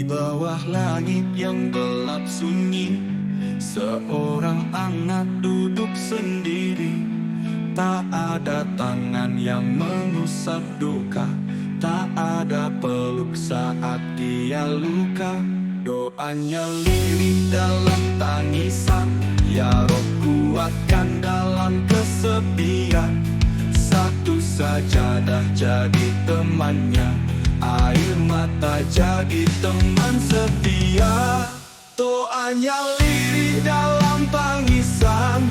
bawah langit yang gelap sunyi, seorang anak duduk sendiri. Tak ada tangan yang mengusap duka, tak ada peluk saat dia luka. Doanya lirih dalam tangisan, ya Rob kuatkan dalam kesepian. Satu sajadah jadi temannya, air mata jadi teman setia. Doanya lirih dalam tangisan,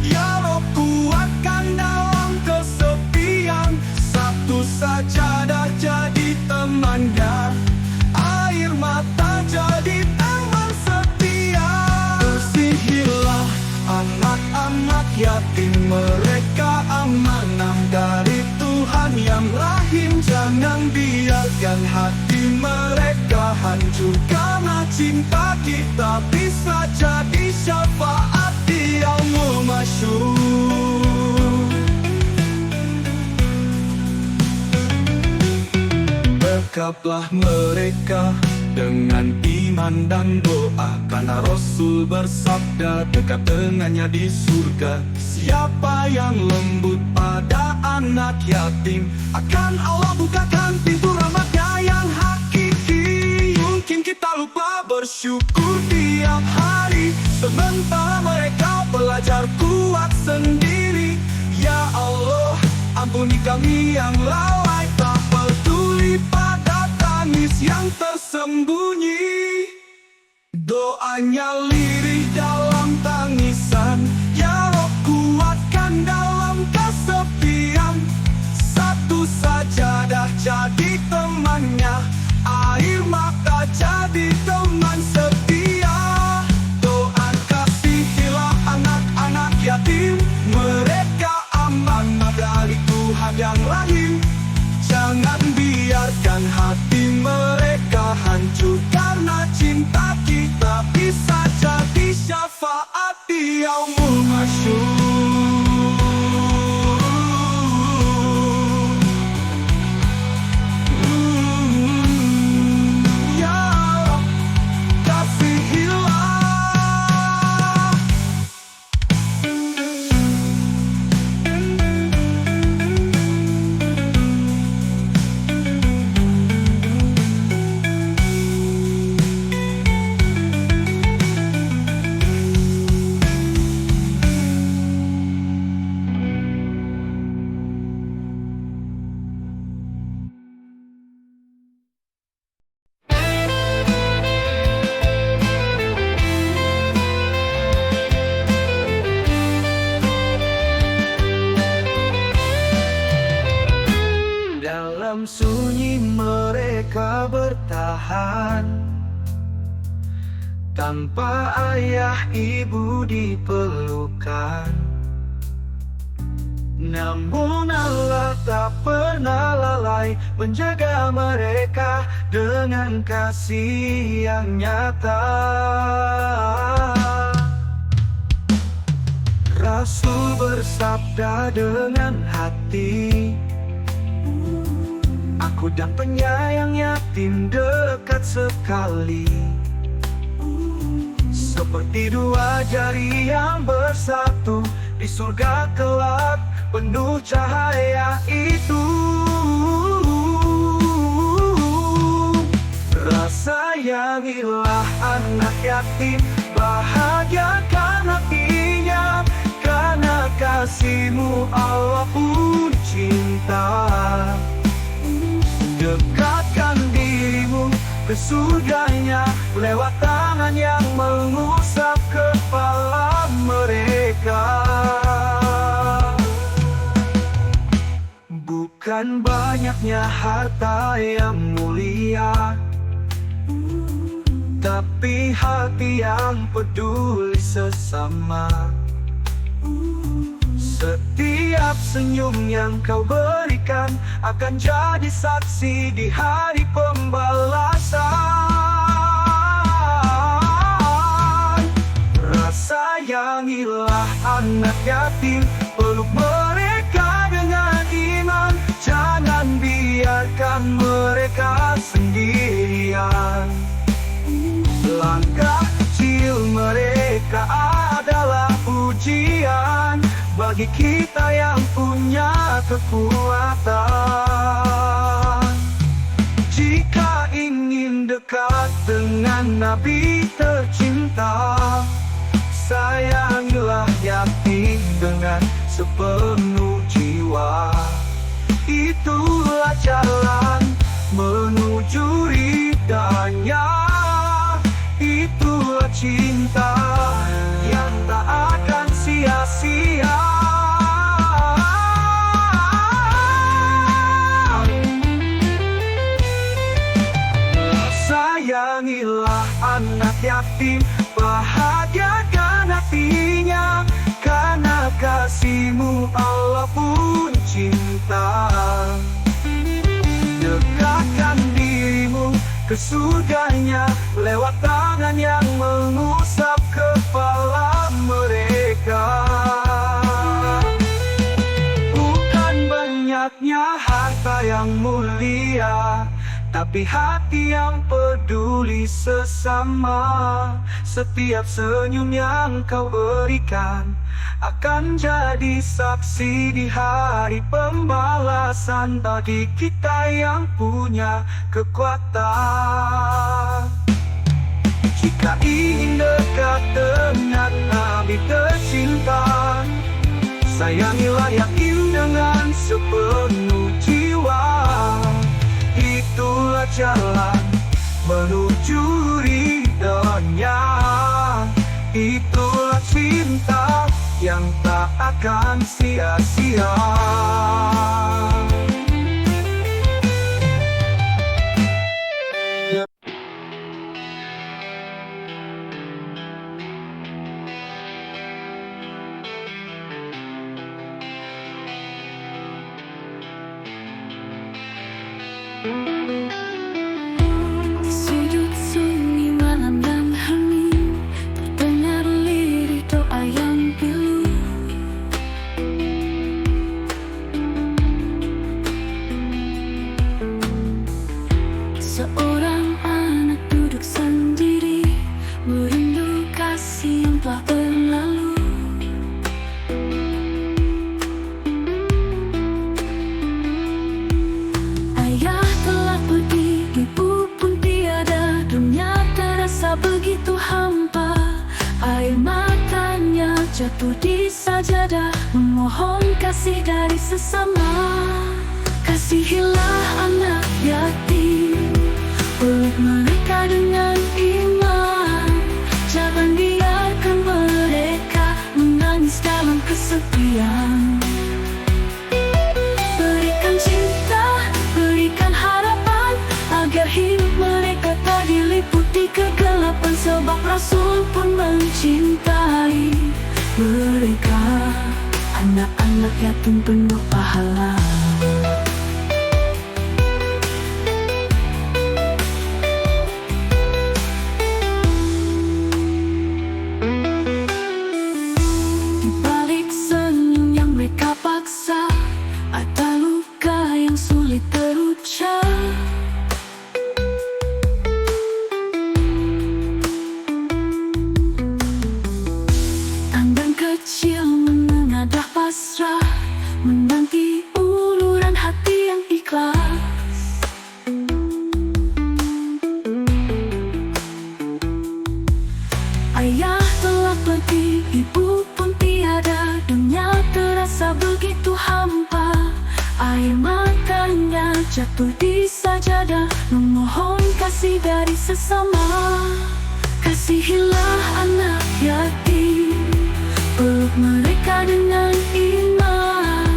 ya Rob kuatkan dalam kesepian. Satu sajadah jadi temannya, air mata jadi teman setia. Kasihilah anak-anak yatim, mereka amanah dari Tuhan yang rahim. Jangan biarkan hati mereka hancur, karena cinta kita bisa jadi syafaat di yaumul masyur. Bekaplah mereka dengan iman dan doa, karena Rasul bersabda dekat dengannya di surga. Siapa yang lembut pada anak yatim, akan Allah bukakan pintu rahmatnya yang hakiki. Mungkin kita lupa bersyukur tiap hari, sementara mereka belajar kuat sendiri. Ya Allah, ampuni kami yang lalai, tak peduli pada tangis yang tersembunyi. Doanya lirih dalam tangisan, ya Rob kuatkan dalam kesepian. Satu sajadah jadi temannya, air mata jadi teman setia. Doa kasihilah anak-anak yatim, mereka amanah dari Tuhan yang rahim. Jangan biarkan hati mereka hancur, karena cinta kita bisa jadi syafaat di yaumul masyur. Ya Rab, kasihilah. Dalam sunyi mereka bertahan, tanpa ayah ibu diperlukan. Namun Allah tak pernah lalai menjaga mereka dengan kasih yang nyata. Rasul bersabda dengan hati, aku dan penyayang yatim dekat sekali, seperti dua jari yang bersatu di surga kelak penuh cahaya itu. Rasayangilah anak yatim, bahagiakan hatinya, karena kasih-Mu Allah pun cinta. Dekatkan dirimu ke surganya lewat tangan yang mengusap kepala mereka. Bukan banyaknya harta yang mulia, tapi hati yang peduli sesama. Setiap senyum yang kau berikan akan jadi saksi di hari pembalasan. Rasayangilah anak yatim, peluk mereka dengan iman. Jangan biarkan mereka sendirian. langkah kecil mereka adalah ujian bagi kita yang punya kekuatan. Jika ingin dekat dengan Nabi tercinta, sayangilah yatim dengan sepenuh jiwa. Itulah jalan menuju ridhanya. Itulah cinta yang tak akan sia-sia. Sayangilah anak yatim, bahagiakan hatinya, karena kasih-Mu Allah pun cinta. Dekatkan diri-Mu ke surganya lewat tangan yang mengusap kepala mereka. Bukan banyaknya harta yang mulia, tapi hati yang peduli sesama. Setiap senyum yang Kau berikan akan jadi saksi di hari pembalasan bagi kita yang punya kekuatan. Jika ingin dekat dengan Nabi tercinta, sayangilah yatim dengan sepenuh jiwa. Itulah jalan menuju ridhonya. Itulah cinta yang tak akan sia-sia. Sudut sunyi malam dan hening, terdengar lirik doa yang pilu. Seorang anak duduk sendiri, merindu kasih yang telah berlalu. Ayah telah pergi, ibu pun tiada, dunia terasa begitu hampa. Air matanya jatuh di sajadah, memohon kasih dari sesama. Kasihilah anak yatim, peluk mereka dengan iman. Jangan biarkan mereka menangis dalam kesepian. Berikan cinta, berikan harapan, agar hidup mereka tak diliputi kegelapan. Sebab Rasul pun mencintai mereka, anak-anak yatim penuh pahala. Di balik senyum yang mereka paksa, ada luka yang sulit terucap. Tangan kecil menengadah pasrah, menanti uluran hati yang ikhlas. Ayah telah pergi, ibu pun tiada, dunia terasa begitu hampa. Air matanya jatuh di sajadah, memohon kasih dari sesama. Kasihilah anak yatim, peluk mereka dengan iman.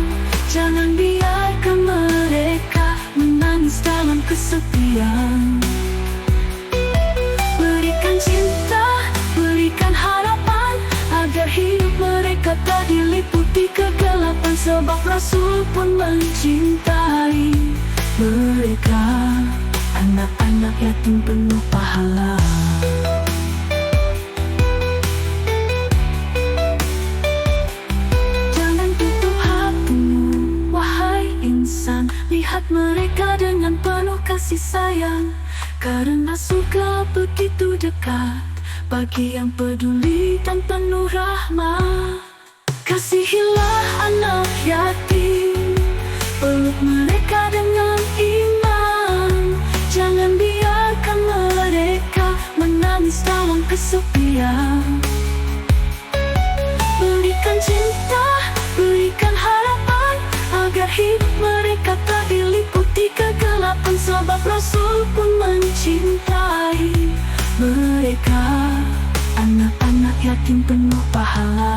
Jangan biarkan mereka menangis dalam kesepian. Berikan cinta, berikan harapan, agar hidup mereka tak diliputi kegelapan. Sebab Rasul pun mencintai mereka, anak-anak yatim penuh pahala. Jangan tutup hatimu, wahai insan, lihat mereka dengan penuh kasih. kasih sayang, karena surga begitu dekat bagi yang peduli dan penuh rahmat. Kasihilah anak yatim, peluk mereka dengan iman. Jangan biarkan mereka menangis dalam kesepian. Berikan cinta, berikan harapan, agar hidup mereka tak diliputi kegelapan. Sebab Rasul pun mencintai mereka, anak-anak yatim penuh pahala.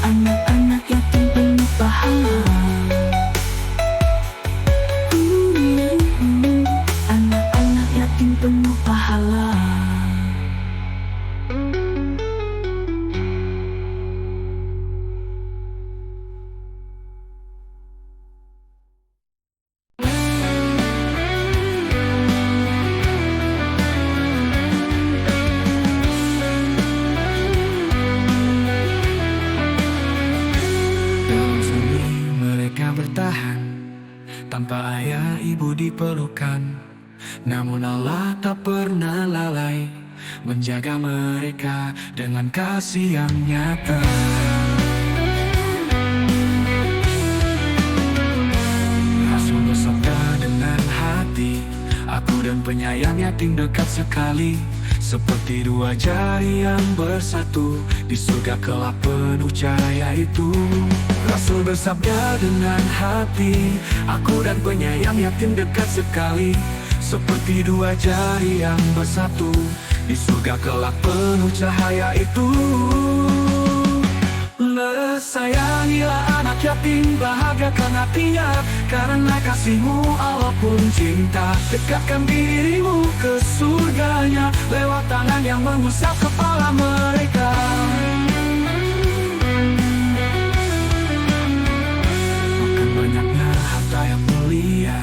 Anak-anak yatim penuh pahala. Anak-anak yatim penuh pahala. Bertahan tanpa ayah ibu diperlukan, namun Allah tak pernah lalai menjaga mereka dengan kasih yang nyata. Rasul bersabda dengan hati, aku dan penyayang yatim dekat sekali, seperti dua jari yang bersatu, di surga kelak penuh cahaya itu. Rasul bersabda dengan hati, aku dan penyayang yatim dekat sekali, seperti dua jari yang bersatu, di surga kelak penuh cahaya itu. Sayangilah anak yatim, bahagiakan hatinya, karena kasihmu Allah pun cinta. Dekatkan dirimu ke surganya, lewat tangan yang mengusap kepala mereka. Bukan banyaknya harta yang mulia,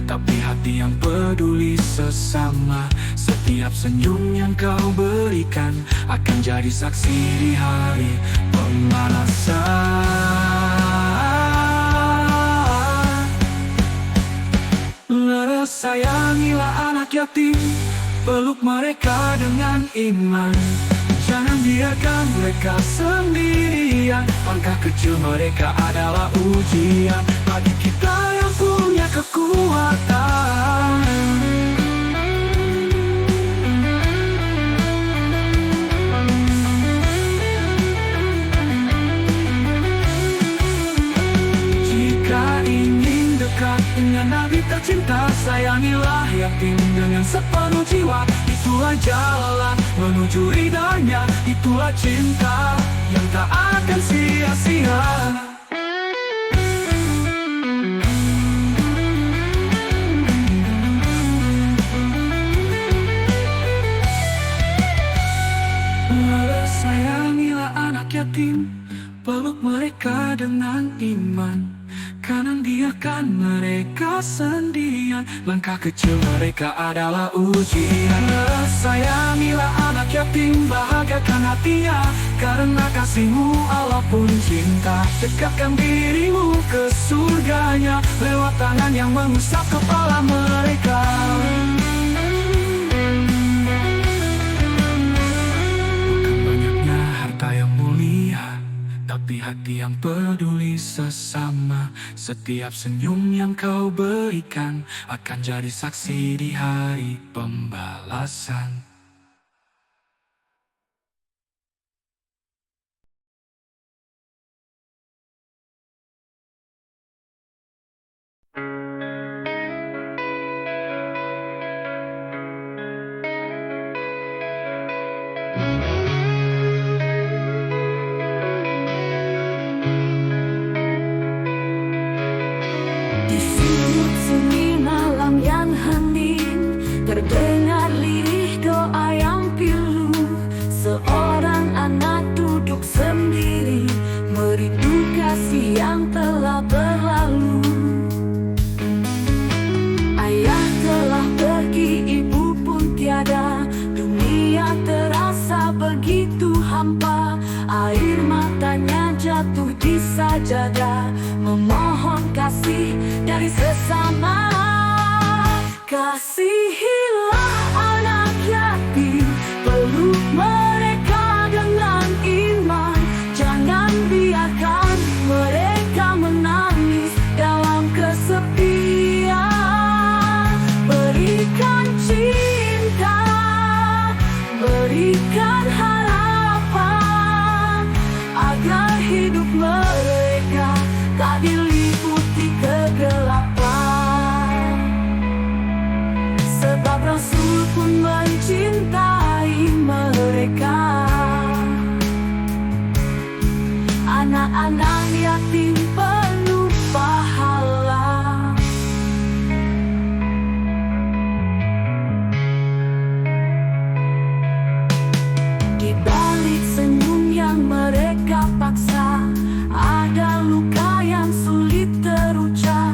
tapi hati yang peduli sesama. Setiap senyum yang kau berikan akan jadi saksi di hari pembalasan. Sayangilah anak yatim, peluk mereka dengan iman. Jangan biarkan mereka sendirian, langkah kecil mereka adalah ujian bagi kita yang punya kekuatan. Dengan Nabi tercinta, sayangilah yatim dengan sepenuh jiwa. Itulah jalan menuju ridhanya, itulah cinta yang tak akan sia-sia. Sayangilah anak yatim, peluk mereka dengan iman. Kanan biarkan mereka sendirian, langkah kecil mereka adalah ujian. Sayangilah anak yatim, bahagiakan hatinya, karena kasihmu Allah pun cinta. Dekatkan dirimu ke surganya, lewat tangan yang mengusap kepala mereka. Bukan banyaknya harta yang mulia, tapi hati yang peduli sesama. Setiap senyum yang kau berikan akan jadi saksi di hari pembalasan. Terdengar lirih doa yang pilu. Seorang anak duduk sendiri, merindu kasih yang telah berlalu. Ayah telah pergi, ibu pun tiada. Dunia terasa begitu hampa. Air matanya jatuh di sajadah, memohon kasih dari sesama. Kasihilah anak yatim, peluk mereka dengan iman. Jangan biarkan mereka menangis dalam kesepian. Berikan cinta, berikan harapan, agar hidup mereka tak diliputi kegelapan. Sebab Rasul pun mencintai mereka, anak-anak yatim penuh pahala. Di balik senyum yang mereka paksa, ada luka yang sulit terucap.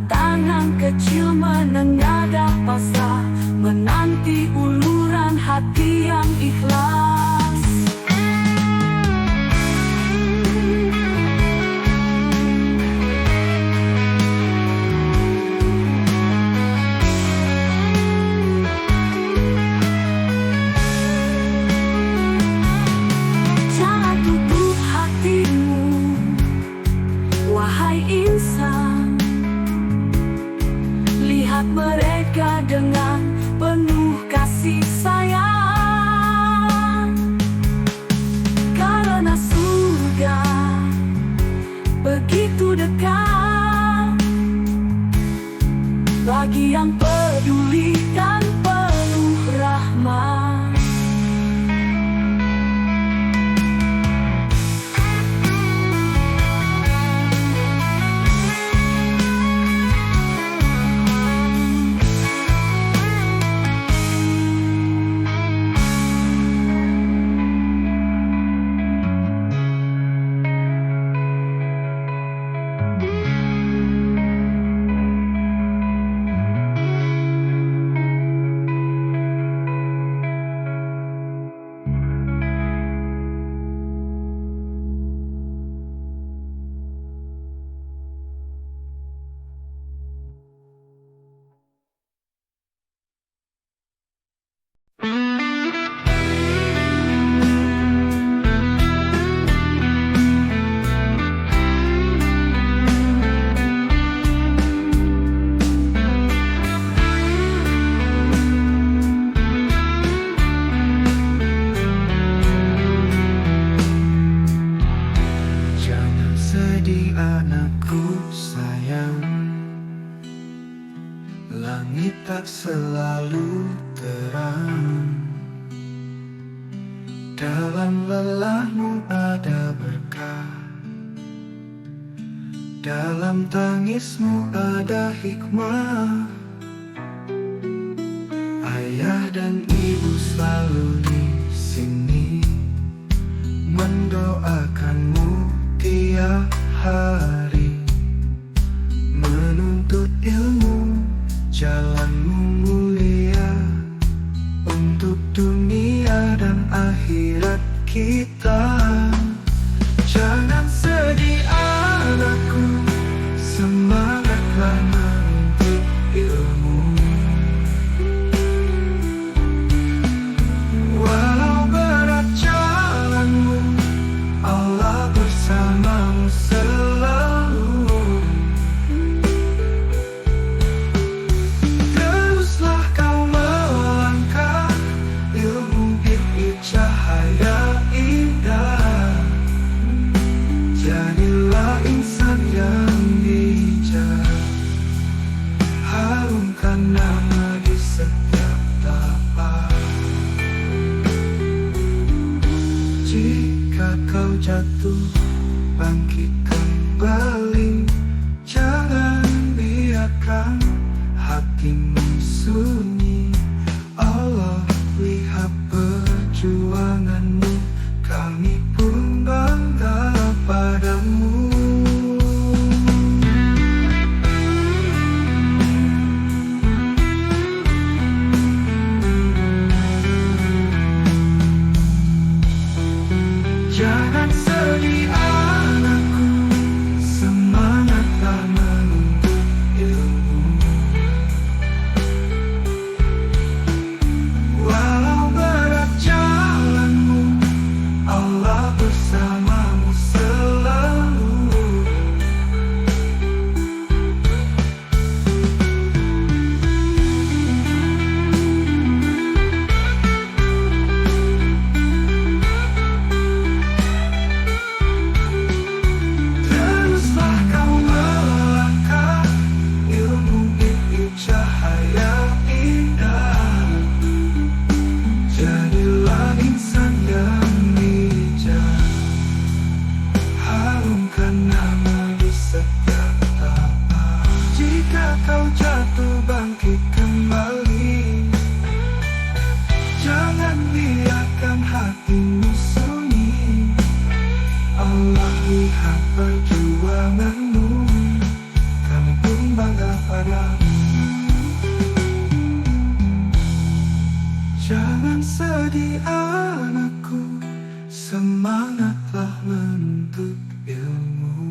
Tangan kecil menengadah pasrah, menanti uluran hati yang ikhlas. Jangan tutup hatimu, wahai insan. Lihat mereka dengan penuh kasih sayang, karena surga begitu dekat bagi yang peduli dan penuh rahmat. Langit tak selalu terang, dalam lelahmu ada berkah, dalam tangismu ada hikmah. Ayah dan ibu selalu di sini mendoakanmu tiap hari, menuntut ilmu. Jalanmu mulia untuk dunia dan akhirat kita. Jangan sedih anakku, semangatlah menuntut ilmu. Walau berat jalanmu, Allah bersamamu selalu. Cahaya indah, jadilah insan yang bijak, harumkan nama di setiap tapak. Jika kau jatuh, bangkit kembali, jangan biarkan hatimu sunyi. Allah lihat perjuanganmu, kami pun bangga padamu. Jangan sedih anakku, semangatlah menuntut cahaya indah, jadilah insan yang bijak, harumkan nama di setiap tapak. Jika kau jatuh bangkit kembali, jangan biarkan hatimu sunyi. Allah lihat perjuanganmu, kami pun bangga padamu. Jangan sedih anakku, semangatlah menuntut ilmu.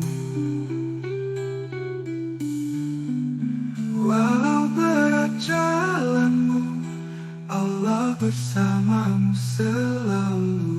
Walau berat jalanmu, Allah bersamamu selalu.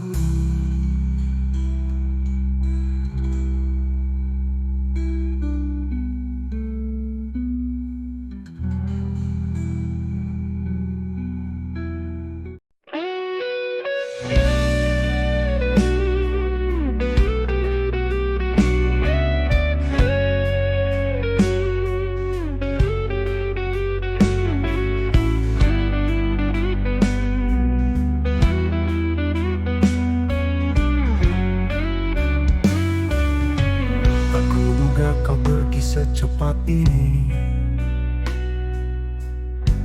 Kau pergi secepat ini,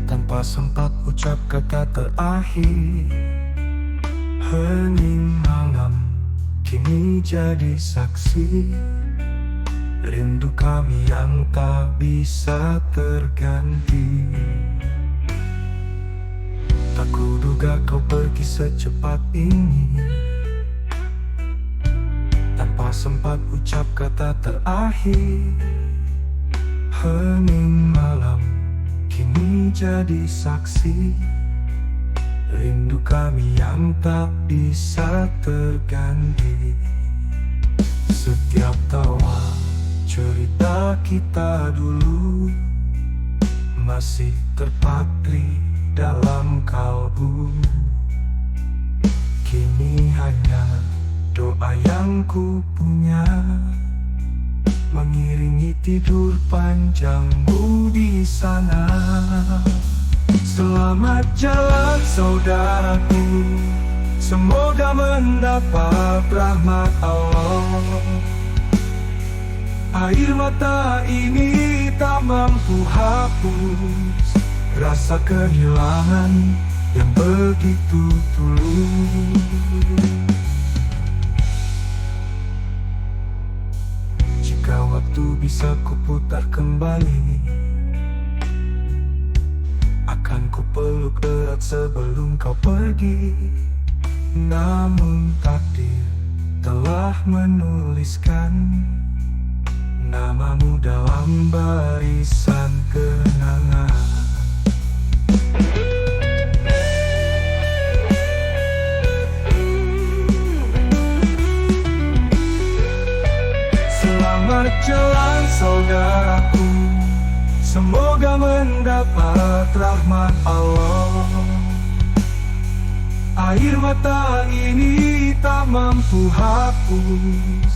tanpa sempat ucap kata terakhir. Hening malam kini jadi saksi, rindu kami yang tak bisa terganti. Tak kuduga kau pergi secepat ini, tanpa sempat ucap kata terakhir. Hening malam kini jadi saksi, rindu kami yang tak bisa terganti. Setiap tawa cerita kita dulu masih terpatri dalam kalbu. Kini hanya doa yang ku punya, mengiringi tidur panjangmu di sana. Selamat jalan saudaraku, semoga mendapat rahmat Allah. Air mata ini tak mampu hapus rasa kehilangan yang begitu tulus. Waktu bisa kuputar kembali, akan ku peluk erat sebelum kau pergi. Namun takdir telah menuliskan namamu dalam barisan kenangan. Selamat jalan saudaraku, semoga mendapat rahmat Allah. Air mata ini tak mampu hapus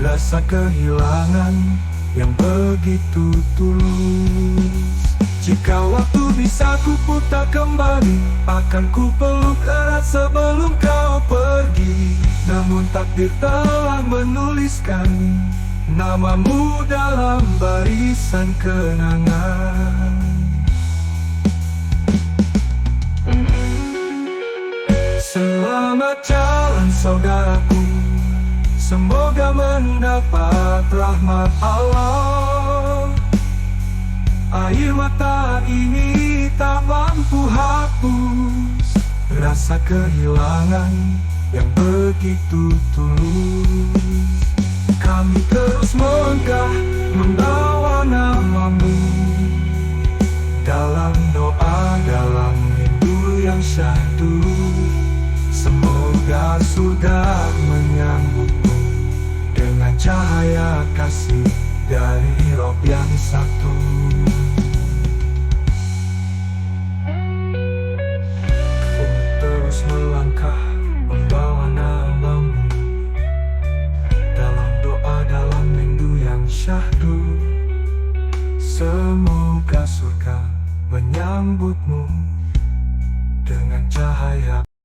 rasa kehilangan yang begitu tulus. Jika waktu bisa kuputar kembali, akan ku peluk erat sebelum kau pergi. Namun takdir telah menuliskan namamu dalam barisan kenangan. Selamat jalan saudaraku, semoga mendapat rahmat Allah. Air mata ini tak mampu hapus rasa kehilangan yang begitu tulus. Kami terus megah membawa namamu dalam doa, dalam rindu yang syahdu. Semoga surga menyambutmu dengan cahaya kasih dari Rob yang satu. Pun terus melangkah membawa namamu dalam doa, dalam rindu yang syahdu. Semoga surga menyambutmu dengan cahaya.